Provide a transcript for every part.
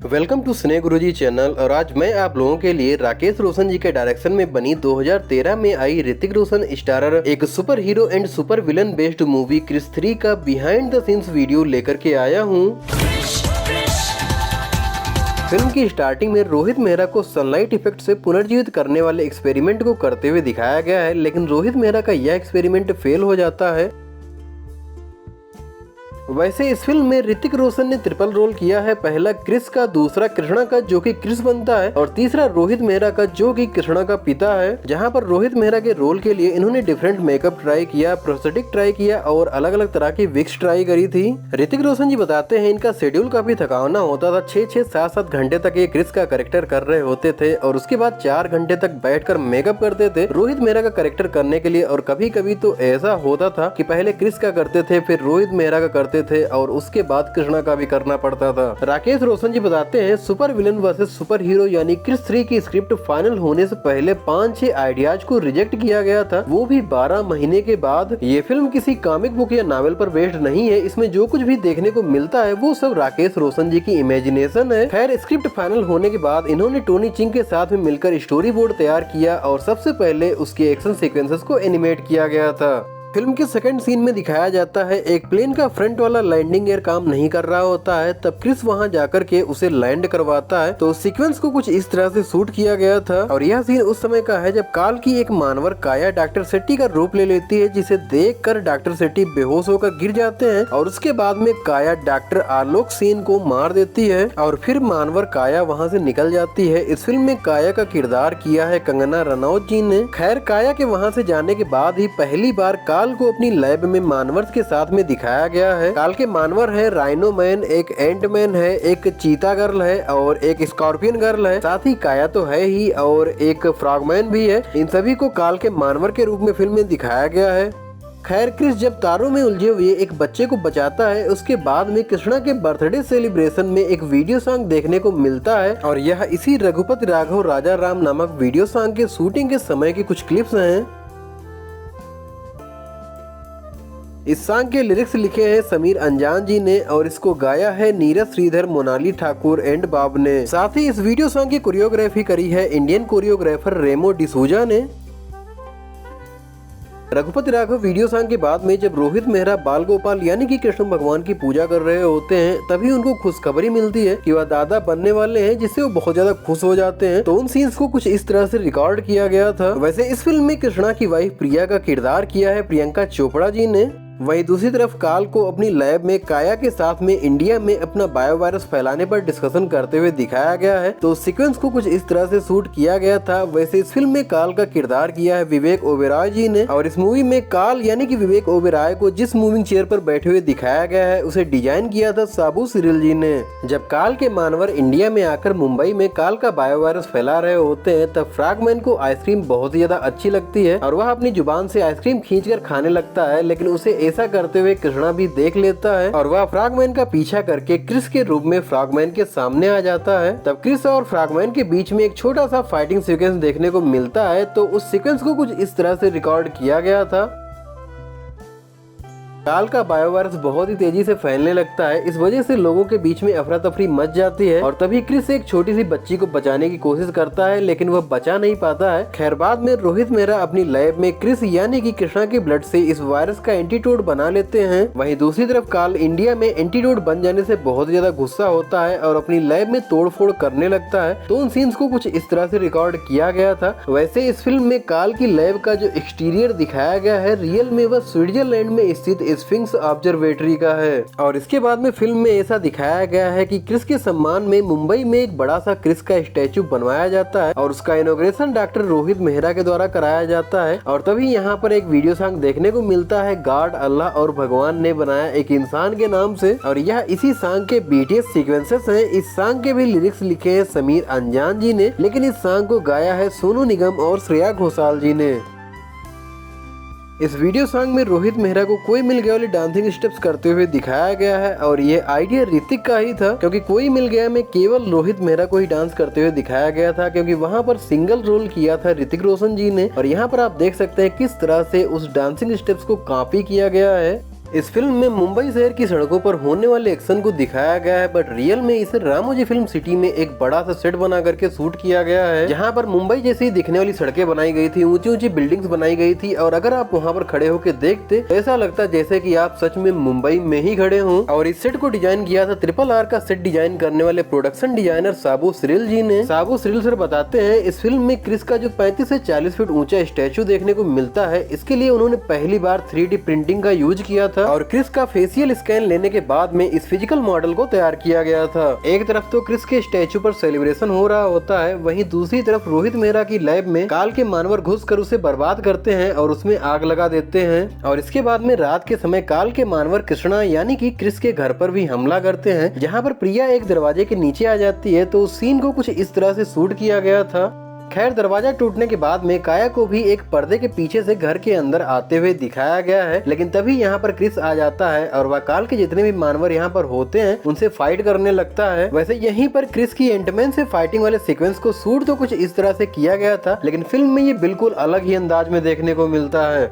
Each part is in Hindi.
वेलकम टू स्नेह गुरुजी चैनल। और आज मैं आप लोगों के लिए राकेश रोशन जी के डायरेक्शन में बनी 2013 में आई ऋतिक रोशन स्टारर एक super hero and super villain based movie Krrish 3 का बिहाइंड द सीन्स वीडियो लेकर के आया हूँ। फिल्म की स्टार्टिंग में रोहित मेहरा को सनलाइट इफेक्ट से पुनर्जीवित करने वाले एक्सपेरिमेंट को करते हुए दिखाया गया है, लेकिन रोहित मेहरा का यह एक्सपेरिमेंट फेल हो जाता है। वैसे इस फिल्म में ऋतिक रोशन ने ट्रिपल रोल किया है, पहला क्रिस का, दूसरा कृष्णा का जो कि क्रिस बनता है, और तीसरा रोहित मेहरा का जो कि कृष्णा का पिता है। जहां पर रोहित मेहरा के रोल के लिए इन्होंने डिफरेंट मेकअप ट्राई किया, प्रोस्थेटिक ट्राई किया और अलग अलग तरह की विक्स ट्राई करी थी। ऋतिक रोशन जी बताते हैं इनका शेड्यूल काफी थकावना होता था, 6-6, 7-7 घंटे तक ये क्रिस का कैरेक्टर कर रहे होते थे और उसके बाद 4 घंटे तक बैठकर मेकअप करते थे रोहित मेहरा का कैरेक्टर करने के लिए। और कभी कभी तो ऐसा होता था कि पहले क्रिस का करते थे, फिर रोहित मेहरा का करते थे और उसके बाद कृष्णा का भी करना पड़ता था। राकेश रोशन जी बताते हैं super villain versus super hero यानी क्रिस 3 की स्क्रिप्ट फाइनल होने से पहले 5-6 आइडियाज को रिजेक्ट किया गया था, वो भी 12 महीने के बाद। ये फिल्म किसी कॉमिक बुक या नॉवेल पर बेस्ड नहीं है, इसमें जो कुछ भी देखने को मिलता है वो सब राकेश रोशन जी की इमेजिनेशन है। खैर स्क्रिप्ट फाइनल होने के बाद इन्होंने टोनी चिंग के साथ में मिलकर स्टोरी बोर्ड तैयार किया और सबसे पहले उसके एक्शन सीक्वेंसेस को एनिमेट किया गया था। फिल्म के सेकंड सीन में दिखाया जाता है एक प्लेन का फ्रंट वाला लैंडिंग गियर काम नहीं कर रहा होता है, तब क्रिस वहां जाकर के उसे लैंड करवाता है। तो सीक्वेंस को कुछ इस तरह से शूट किया गया था और यह सीन उस समय का है जब काल की एक मानवर काया डॉक्टर सेट्टी का रूप ले लेती है, जिसे देखकर डॉक्टर सेट्टी बेहोश होकर गिर जाते हैं और उसके बाद में काया डॉक्टर आलोक सेन को मार देती है और फिर मानवर काया वहाँ से निकल जाती है। इस फिल्म में काया का किरदार किया है कंगना रनौत जी ने। खैर काया के वहाँ से जाने के बाद ही पहली बार काल को अपनी लैब में मानवर्स के साथ में दिखाया गया है। काल के मानवर है राइनो मैन, एक एंट मैन है, एक चीता गर्ल है और एक स्कॉर्पियन गर्ल है, साथ ही काया तो है ही और एक फ्रॉगमैन भी है। इन सभी को काल के मानवर के रूप में फिल्म में दिखाया गया है। खैर क्रिस जब तारों में उलझे हुए एक बच्चे को बचाता है, उसके बाद में कृष्णा के बर्थडे सेलिब्रेशन में एक वीडियो सॉन्ग देखने को मिलता है और यह इसी रघुपति राघव राजा राम नामक वीडियो सॉन्ग के शूटिंग के समय की कुछ क्लिप्स हैं। इस सॉन्ग के लिरिक्स लिखे हैं समीर अंजान जी ने और इसको गाया है नीरज श्रीधर, मोनाली ठाकुर एंड बाब ने। साथ ही इस वीडियो सॉन्ग की कोरियोग्राफी करी है इंडियन कोरियोग्राफर रेमो डिसूजा ने। रघुपति राघव वीडियो सॉन्ग के बाद में जब रोहित मेहरा बाल गोपाल यानी कि कृष्ण भगवान की पूजा कर रहे होते हैं, तभी उनको खुशखबरी मिलती है कि वह दादा बनने वाले हैं, जिससे वो बहुत ज्यादा खुश हो जाते हैं। तो उन सीन्स को कुछ इस तरह से रिकॉर्ड किया गया था। वैसे इस फिल्म में कृष्णा की वाइफ प्रिया का किरदार किया है प्रियंका चोपड़ा जी ने। वहीं दूसरी तरफ काल को अपनी लैब में काया के साथ में इंडिया में अपना बायो वायरस फैलाने पर डिस्कशन करते हुए दिखाया गया है। तो सीक्वेंस को कुछ इस तरह से शूट किया गया था। वैसे इस फिल्म में काल का किरदार किया है विवेक ओबेरॉय जी ने और इस मूवी में काल यानी कि विवेक ओबेरॉय को जिस मूविंग चेयर पर बैठे हुए दिखाया गया है उसे डिजाइन किया था साबू सिरिल जी ने। जब काल के मानवर इंडिया में आकर मुंबई में काल का बायो वायरस फैला रहे होते हैं, तब फ्रॉगमैन को आइसक्रीम बहुत ही ज्यादा अच्छी लगती है और वह अपनी जुबान से आइसक्रीम खींचकर खाने लगता है, लेकिन उसे ऐसा करते हुए कृष्णा भी देख लेता है और वह फ्रॉगमैन का पीछा करके क्रिस के रूप में फ्रॉगमैन के सामने आ जाता है। तब क्रिस और फ्रॉगमैन के बीच में एक छोटा सा फाइटिंग सीक्वेंस देखने को मिलता है। तो उस सीक्वेंस को कुछ इस तरह से रिकॉर्ड किया गया था। काल का बायोवायरस बहुत ही तेजी से फैलने लगता है, इस वजह से लोगों के बीच में अफरा तफरी मच जाती है और तभी क्रिस एक छोटी सी बच्ची को बचाने की कोशिश करता है, लेकिन वह बचा नहीं पाता है। खैर बाद में रोहित मेहरा अपनी लैब में क्रिस यानी कि कृष्णा के ब्लड से इस वायरस का एंटीडोट बना लेते हैं। वहीं दूसरी तरफ काल इंडिया में एंटीडोट बन जाने से बहुत ज्यादा गुस्सा होता है और अपनी लैब में तोड़फोड़ करने लगता है। तो उन सीन्स को कुछ इस तरह से रिकॉर्ड किया गया था। वैसे इस फिल्म में काल की लैब का जो एक्सटीरियर दिखाया गया है, रियल में वह स्विट्जरलैंड में स्थित स्फिंक्स ऑब्जर्वेटरी का है। और इसके बाद में फिल्म में ऐसा दिखाया गया है कि क्रिस के सम्मान में मुंबई में एक बड़ा सा क्रिस का स्टैचू बनवाया जाता है और उसका इनॉग्रेशन डॉक्टर रोहित मेहरा के द्वारा कराया जाता है। और तभी यहाँ पर एक वीडियो सॉन्ग देखने को मिलता है गॉड, अल्लाह और भगवान ने बनाया एक इंसान के नाम से, और यह इसी सॉन्ग के बीटीएस सीक्वेंसेस हैं। इस सॉन्ग के भी लिरिक्स लिखे हैं समीर अंजान जी ने, लेकिन इस सॉन्ग को गाया है सोनू निगम और श्रेया घोषाल जी ने। इस वीडियो सॉन्ग में रोहित मेहरा को कोई मिल गया वाली डांसिंग स्टेप्स करते हुए दिखाया गया है और ये आइडिया ऋतिक का ही था, क्योंकि कोई मिल गया में केवल रोहित मेहरा को ही डांस करते हुए दिखाया गया था, क्योंकि वहां पर सिंगल रोल किया था ऋतिक रोशन जी ने। और यहाँ पर आप देख सकते हैं किस तरह से उस डांसिंग स्टेप्स को कॉपी किया गया है। इस फिल्म में मुंबई शहर की सड़कों पर होने वाले एक्शन को दिखाया गया है, बट रियल में इसे रामोजी फिल्म सिटी में एक बड़ा सा सेट बना करके शूट किया गया है, जहाँ पर मुंबई जैसी दिखने वाली सड़कें बनाई गई थी, ऊंची ऊंची बिल्डिंग्स बनाई गई थी, और अगर आप वहाँ पर खड़े होकर देखते तो ऐसा लगता जैसे कि आप सच में मुंबई में ही खड़े हों। और इस सेट को डिजाइन किया था RRR का सेट डिजाइन करने वाले प्रोडक्शन डिजाइनर साबू सिरिल जी ने। साबू सिरिल सर बताते हैं इस फिल्म में क्रिस का जो 35 से 40 फीट ऊंचा स्टैचू देखने को मिलता है, इसके लिए उन्होंने पहली बार 3D प्रिंटिंग का यूज किया था और क्रिस का फेशियल स्कैन लेने के बाद में इस फिजिकल मॉडल को तैयार किया गया था। एक तरफ तो क्रिस के स्टैचू पर सेलिब्रेशन हो रहा होता है, वहीं दूसरी तरफ रोहित मेहरा की लैब में काल के मानवर घुसकर उसे बर्बाद करते हैं और उसमें आग लगा देते हैं। और इसके बाद में रात के समय काल के मानवर कृष्णा यानी कि क्रिस के घर पर भी हमला करते हैं, जहां पर प्रिया एक दरवाजे के नीचे आ जाती है। तो उस सीन को कुछ इस तरह से शूट किया गया था। खैर, दरवाजा टूटने के बाद में काया को भी एक पर्दे के पीछे से घर के अंदर आते हुए दिखाया गया है, लेकिन तभी यहाँ पर क्रिस आ जाता है और वह काल के जितने भी मानवर यहाँ पर होते हैं उनसे फाइट करने लगता है। वैसे यहीं पर क्रिस की एंटमैन से फाइटिंग वाले सीक्वेंस को शूट तो कुछ इस तरह से किया गया था, लेकिन फिल्म में ये बिल्कुल अलग ही अंदाज में देखने को मिलता है।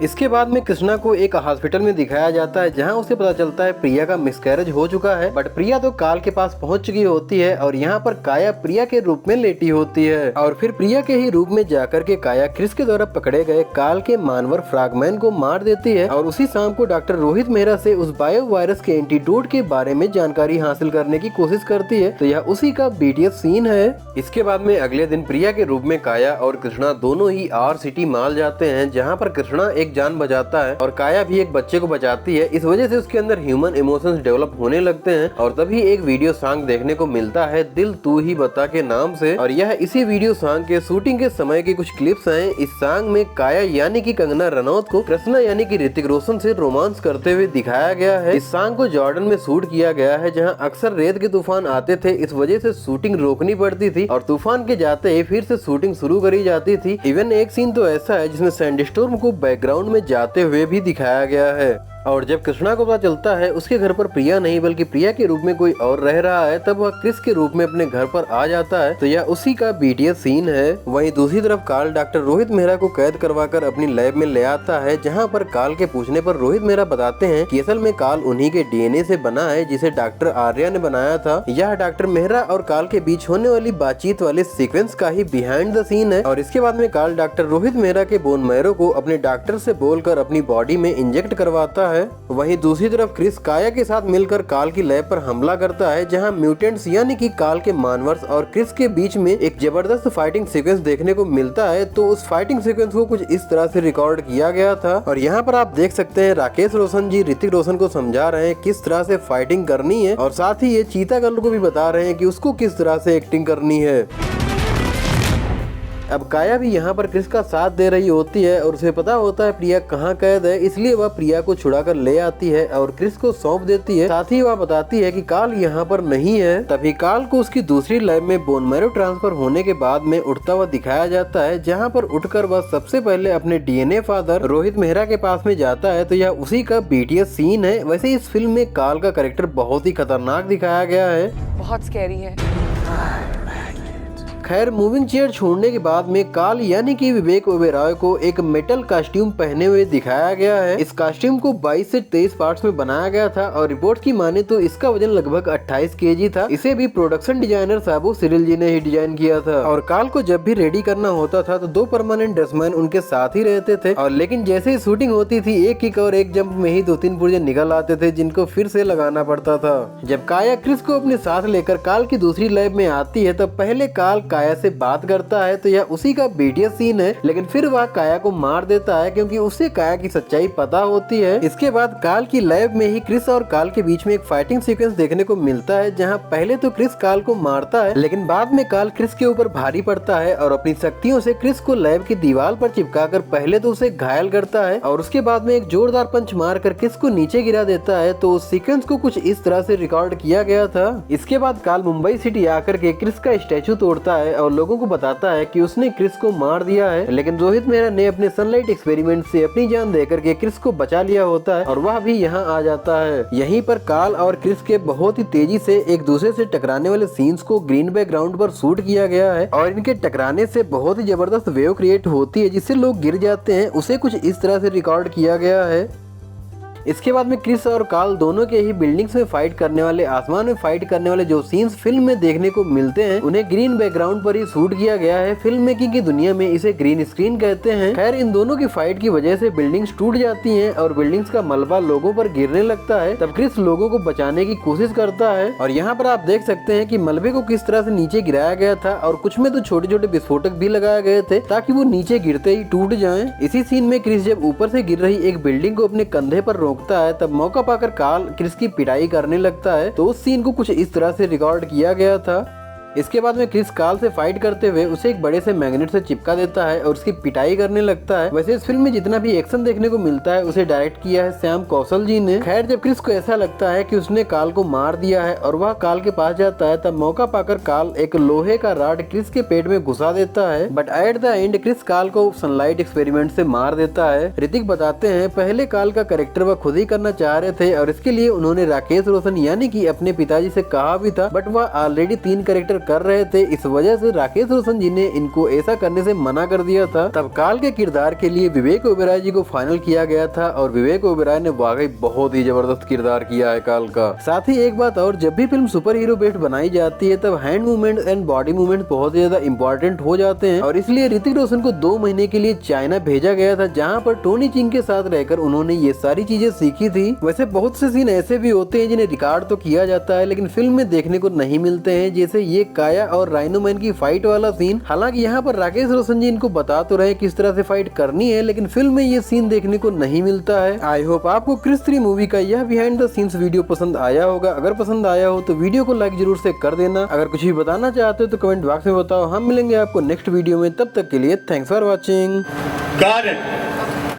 इसके बाद में कृष्णा को एक हॉस्पिटल में दिखाया जाता है, जहां उसे पता चलता है प्रिया का मिसकैरेज हो चुका है, बट प्रिया तो काल के पास पहुंच चुकी होती है और यहाँ पर काया प्रिया के रूप में लेटी होती है। और फिर प्रिया के ही रूप में जाकर के काया क्रिस के द्वारा पकड़े गए काल के मानवर फ्रैगमैन को मार देती है और उसी शाम को डॉक्टर रोहित मेहरा से उस बायो वायरस के एंटीडोट के बारे में जानकारी हासिल करने की कोशिश करती है। तो यह उसी का BTS सीन है। इसके बाद में अगले दिन प्रिया के रूप में काया और कृष्णा दोनों ही R-City मॉल जाते हैं, जहाँ पर कृष्णा एक जान बचाता है और काया भी एक बच्चे को बचाती है। इस वजह से उसके अंदर ह्यूमन इमोशंस डेवलप होने लगते हैं और तभी एक वीडियो सॉन्ग देखने को मिलता है दिल तू ही बता के नाम से, और यह इसी वीडियो सॉन्ग के शूटिंग के समय के कुछ क्लिप्स हैं। इस सॉन्ग में काया यानी कि कंगना रनौत को कृष्णा यानी कि ऋतिक रोशन से रोमांस करते हुए दिखाया गया है। इस सॉन्ग को जॉर्डन में शूट किया गया है, जहाँ अक्सर रेत के तूफान आते थे, इस वजह से शूटिंग रोकनी पड़ती थी और तूफान के जाते ही फिर से शूटिंग शुरू करी जाती थी। इवन एक सीन तो ऐसा है जिसमें सैंडस्टॉर्म को बैकग्राउंड में जाते हुए भी दिखाया गया है। और जब कृष्णा को पता चलता है उसके घर पर प्रिया नहीं बल्कि प्रिया के रूप में कोई और रह रहा है, तब वह क्रिस के रूप में अपने घर पर आ जाता है। तो यह उसी का BTS सीन है। वहीं दूसरी तरफ काल डॉक्टर रोहित मेहरा को कैद करवाकर अपनी लैब में ले आता है, जहां पर काल के पूछने पर रोहित मेहरा बताते हैं कि असल में काल उन्हीं के DNA से बना है जिसे डॉक्टर आर्या ने बनाया था। यह डॉक्टर मेहरा और काल के बीच होने वाली बातचीत वाले सीक्वेंस का ही बिहाइंड द सीन है। और इसके बाद में काल डॉक्टर रोहित मेहरा के बोन मैरो को अपने डॉक्टर से बोलकर अपनी बॉडी में इंजेक्ट करवाता है। वहीं दूसरी तरफ क्रिस काया के साथ मिलकर काल की लैब पर हमला करता है, जहां म्यूटेंट्स यानी कि काल के मानवर्स और क्रिस के बीच में एक जबरदस्त फाइटिंग सीक्वेंस देखने को मिलता है। तो उस फाइटिंग सीक्वेंस को कुछ इस तरह से रिकॉर्ड किया गया था और यहाँ पर आप देख सकते हैं राकेश रोशन जी ऋतिक रोशन को समझा रहे हैं किस तरह से फाइटिंग करनी है, और साथ ही ये चीता गर्ल को भी बता रहे हैं कि उसको किस तरह से एक्टिंग करनी है। अब काया भी यहाँ पर क्रिस का साथ दे रही होती है और उसे पता होता है प्रिया कहाँ कैद है, इसलिए वह प्रिया को छुड़ा कर ले आती है और क्रिस को सौंप देती है। साथ ही वह बताती है कि काल यहाँ पर नहीं है। तभी काल को उसकी दूसरी लैब में बोन मैरो ट्रांसफर होने के बाद में उठता हुआ दिखाया जाता है, जहाँ पर उठकर वह सबसे पहले अपने DNA फादर रोहित मेहरा के पास में जाता है। तो यह उसी का BTS सीन है। वैसे इस फिल्म में काल का कैरेक्टर बहुत ही खतरनाक दिखाया गया है, बहुत स्कैरी है। खैर, मूविंग चेयर छोड़ने के बाद में काल यानी कि विवेक ओबेरॉय को एक मेटल कॉस्ट्यूम पहने हुए दिखाया गया है। इस कॉस्ट्यूम को 22 से 23 पार्ट्स में बनाया गया था और रिपोर्ट की माने तो इसका वजन लगभग 28 kg था। इसे भी प्रोडक्शन डिजाइनर साबू सिरिल जी ने ही डिजाइन किया था। और काल को जब भी रेडी करना होता था तो 2 परमानेंट ड्रेसमैन उनके साथ ही रहते थे, और लेकिन जैसे ही शूटिंग होती थी एक किक और एक जंप में ही 2-3 पुर्जे निकल आते थे, जिनको फिर से लगाना पड़ता था। जब काया क्रिस को अपने साथ लेकर काल की दूसरी लैब में आती है तब पहले काल काया से बात करता है, तो यह उसी का BTS सीन है। लेकिन फिर वह काया को मार देता है क्योंकि उसे काया की सच्चाई पता होती है। इसके बाद काल की लैब में ही क्रिस और काल के बीच में एक फाइटिंग सीक्वेंस देखने को मिलता है, जहां पहले तो क्रिस काल को मारता है, लेकिन बाद में काल क्रिस के ऊपर भारी पड़ता है और अपनी शक्तियों से क्रिस को लैब की दीवार पर चिपकाकर पहले तो उसे घायल करता है और उसके बाद में एक जोरदार पंच मारकर क्रिस को नीचे गिरा देता है। तो उस सीक्वेंस को कुछ इस तरह से रिकॉर्ड किया गया था। इसके बाद काल मुंबई सिटी आकर के क्रिस का स्टैचू तोड़ता है और लोगों को बताता है कि उसने क्रिस को मार दिया है, लेकिन रोहित मेहरा ने अपने सनलाइट एक्सपेरिमेंट से अपनी जान देकर के क्रिस को बचा लिया होता है और वह भी यहाँ आ जाता है। यहीं पर काल और क्रिस के बहुत ही तेजी से एक दूसरे से टकराने वाले सीन्स को ग्रीन बैकग्राउंड पर शूट किया गया है और इनके टकराने से बहुत ही जबरदस्त वेव क्रिएट होती है जिससे लोग गिर जाते हैं, उसे कुछ इस तरह से रिकॉर्ड किया गया है। इसके बाद में क्रिस और कार्ल दोनों के ही बिल्डिंग्स में फाइट करने वाले, आसमान में फाइट करने वाले जो सीन्स फिल्म में देखने को मिलते हैं उन्हें ग्रीन बैकग्राउंड पर ही शूट किया गया है। फिल्म मेकिंग की दुनिया में इसे ग्रीन स्क्रीन कहते हैं। खैर, इन दोनों की फाइट की वजह से बिल्डिंग्स टूट जाती हैं और बिल्डिंग्स का मलबा लोगों पर गिरने लगता है। तब क्रिस लोगों को बचाने की कोशिश करता है और यहाँ पर आप देख सकते हैं कि मलबे को किस तरह से नीचे गिराया गया था और कुछ में तो छोटे छोटे विस्फोटक भी लगाए गए थे ताकि वो नीचे गिरते ही टूट जाएं। इसी सीन में क्रिस जब ऊपर से गिर रही एक बिल्डिंग को अपने कंधे पर रोकता है तब मौका पाकर कार्ल क्रिस की पिटाई करने लगता है। तो उस सीन को कुछ इस तरह से रिकॉर्ड किया गया था। इसके बाद में क्रिस कार्ल से फाइट करते हुए उसे एक बड़े से मैग्नेट से चिपका देता है और उसकी पिटाई करने लगता है। वैसे इस फिल्म में जितना भी एक्शन देखने को मिलता है उसे डायरेक्ट किया है श्याम कौशल जी ने। खैर, जब क्रिस को ऐसा लगता है कि उसने कार्ल को मार दिया है और वह कार्ल के पास जाता है तब मौका पाकर कार्ल एक लोहे का रॉड क्रिस के पेट में घुसा देता है। But at the end Krrish Kaal को सनलाइट एक्सपेरिमेंट से मार देता है। ऋतिक बताते हैं पहले कार्ल का कैरेक्टर वह खुद ही करना चाह रहे थे और इसके लिए उन्होंने राकेश रोशन यानी कि अपने पिताजी से कहा भी था, बट वह ऑलरेडी 3 कैरेक्टर कर रहे थे। इस वजह से राकेश रोशन जी ने इनको ऐसा करने से मना कर दिया था। तब कार्ल के किरदार के लिए विवेक ओबेरॉय जी को फाइनल किया गया था और विवेक ओबेरॉय ने वाकई बहुत ही जबरदस्त किरदार किया है कार्ल का। साथ ही एक बात और, जब भी फिल्म सुपर हीरो बेस्ड बनाई जाती है तब hand movement and body movement बहुत ज्यादा इंपॉर्टेंट हो जाते हैं और इसलिए ऋतिक रोशन को 2 महीने के लिए चाइना भेजा गया था जहाँ पर टोनी चिंग के साथ रहकर उन्होंने ये सारी चीजें सीखी थी। वैसे बहुत से सीन ऐसे भी होते हैं जिन्हें रिकॉर्ड तो किया जाता है लेकिन फिल्म में देखने को नहीं मिलते हैं, जैसे ये काया और राइनोमैन की फाइट वाला सीन। हालांकि यहाँ पर राकेश रोशन जी इनको बता तो रहे किस तरह से फाइट करनी है लेकिन फिल्म में ये सीन देखने को नहीं मिलता है। आई होप आपको क्रिस 3 मूवी का यह बिहाइंड द सीन्स वीडियो पसंद आया होगा। अगर पसंद आया हो तो वीडियो को लाइक जरूर से कर देना। अगर कुछ भी बताना चाहते हो तो कमेंट बॉक्स में बताओ। हम मिलेंगे आपको नेक्स्ट वीडियो में, तब तक के लिए थैंक्स फॉर वॉचिंग।